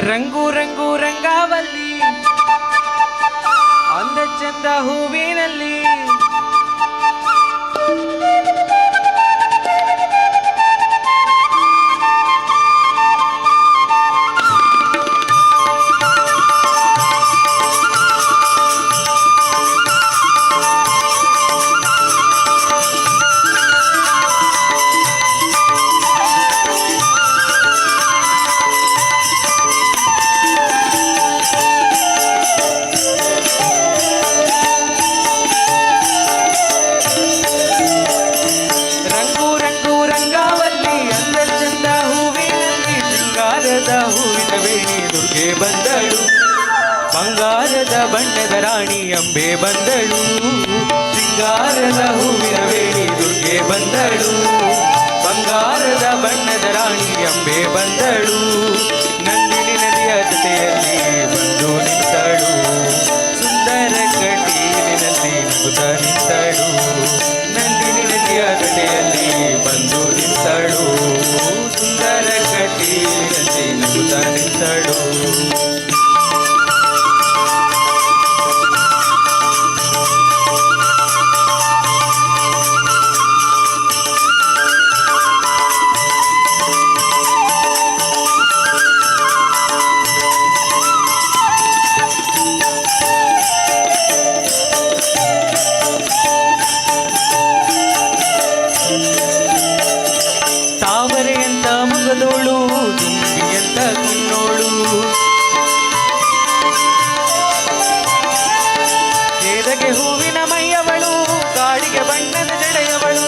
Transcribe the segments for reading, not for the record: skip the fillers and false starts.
ರಂಗು ರಂಗು ರಂಗಾವಲ್ಲಿ ಅಂದ ಚಂದ ಹೂವಿನಲ್ಲಿ ಹೂವಿನ ವೇಣಿ ದುರ್ಗೆ ಬಂದಳು, ಬಂಗಾರದ ಬಣ್ಣದ ರಾಣಿ ಅಂಬೆ ಬಂದಳು. ಸಿಂಗಾರದ ಹೂವಿನ ವೇಣಿ ದುರ್ಗೆ ಬಂದಳು, ಬಂಗಾರದ ಬಣ್ಣದ ರಾಣಿ ಅಂಬೆ ಬಂದಳು. ನಂದಿನಿ ನದಿಯ ಜೊತೆಯಲ್ಲಿ ಬಂದು ನಿಂತಳು, ಸುಂದರ ಕಟೀಲಿನಲ್ಲಿ ನಗುತ್ತ ನಿಂತಳು. ನಂದಿನಿ ನದಿಯ ಜೊತೆಯಲ್ಲಿ ಬಂದು ನಿಂತಳು, ಸುಂದರ ಕಟೀಲಿನಲ್ಲಿ ನಗುತ್ತ ನಿಂತಳು. ತಾವರೆಯಂತ ಮಗದೋಳು, ದುಂಬಿಯಂತ ಕಣ್ಣೋಳು, ಕೇದಗೆ ಹೂವಿನ ಮೈಯವಳು, ಕಾಡಿಗೆ ಬಣ್ಣದ ಜಡೆಯವಳು.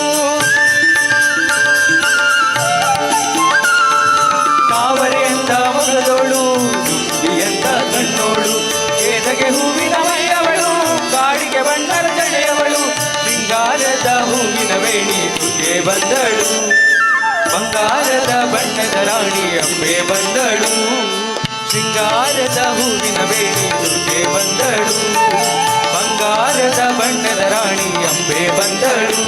ತಾವರೆಯಂತ ಮಗದೋಳು, ದುಂಬಿಯಂತ ಕಣ್ಣೋಳು, ಕೇದಗೆ ಹೂವಿನ ಮೈಯವಳು, ಕಾಡಿಗೆ ಬಣ್ಣದ ಜಡೆಯವಳು. ಸಿಂಗಾರದ ಹೂವಿನ ವೇಣಿ ದುರ್ಗೆ ಬಂದಳು, ಬಂಗಾರದ ಬಣ್ಣದ ರಾಣಿ ಅಂಬೆ ಬಂದಳು. ಸಿಂಗಾರದ ಹೂವಿನ ವೇಣಿ ದುರ್ಗೆ ಬಂದಳು, ಬಂಗಾರದ ಬಣ್ಣದ ರಾಣಿ ಅಂಬೆ ಬಂದಳು.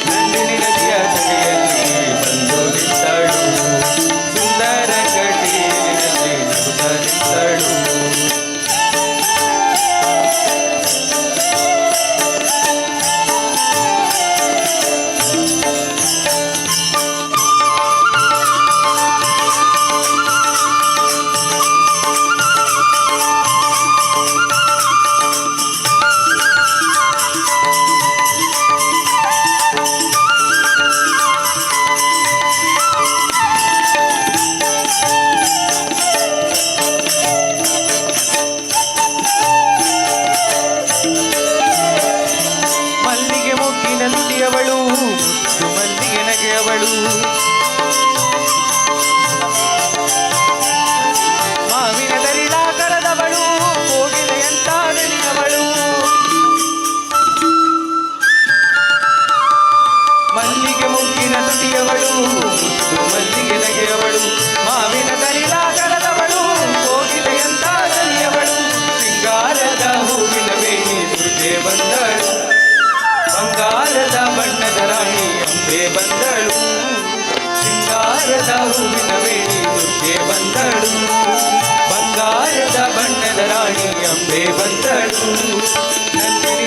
ನಂದಿನಿ ನದಿಯ ಜೊತೆಯಲ್ಲಿ ಬಂದು ನಿಂತಳು, ಸುಂದರ ಕಟೀಲಿನಲ್ಲಿ ನಗುತ್ತ ನಿಂತಳು. ನುಡಿಯವಳು, ಮುತ್ತು ಮಲ್ಲಿಗೆ ನಗೆಯವಳು, ಮಾವಿನ ದರಿದಾಕರದವಳು, ಕೋಗಿಲೆಯಂತ ದನಿಯವಳು. ಮಲ್ಲಿಗೆ ಮುಗ್ಗಿನ ನುಡಿಯವಳು, ಮುತ್ತು ಮಲ್ಲಿಗೆ ನಗೆಯವಳು, ಮಾವಿನ ದರಿದಾಕರದವಳು, ಕೋಗಿಲೆಯಂತ ದನಿಯವಳು. ಸಿಂಗಾರದ ಹೂವಿನ ವೇಣಿ ದುರ್ಗೆ ಬಂದಳು, ಬಂಗಾರದ ಬಣ್ಣದ ರಾಣಿ ಅಂಬೆ ಬಂದಳು. ಸಿಂಗಾರದ ಹೂವಿನ ವೇಣಿ ದುರ್ಗೆ ಬಂದಳು, ಬಂಗಾರದ ಬಣ್ಣದ ರಾಣಿ ಅಂಬೆ ಬಂದಳು. ನಂದಿನಿ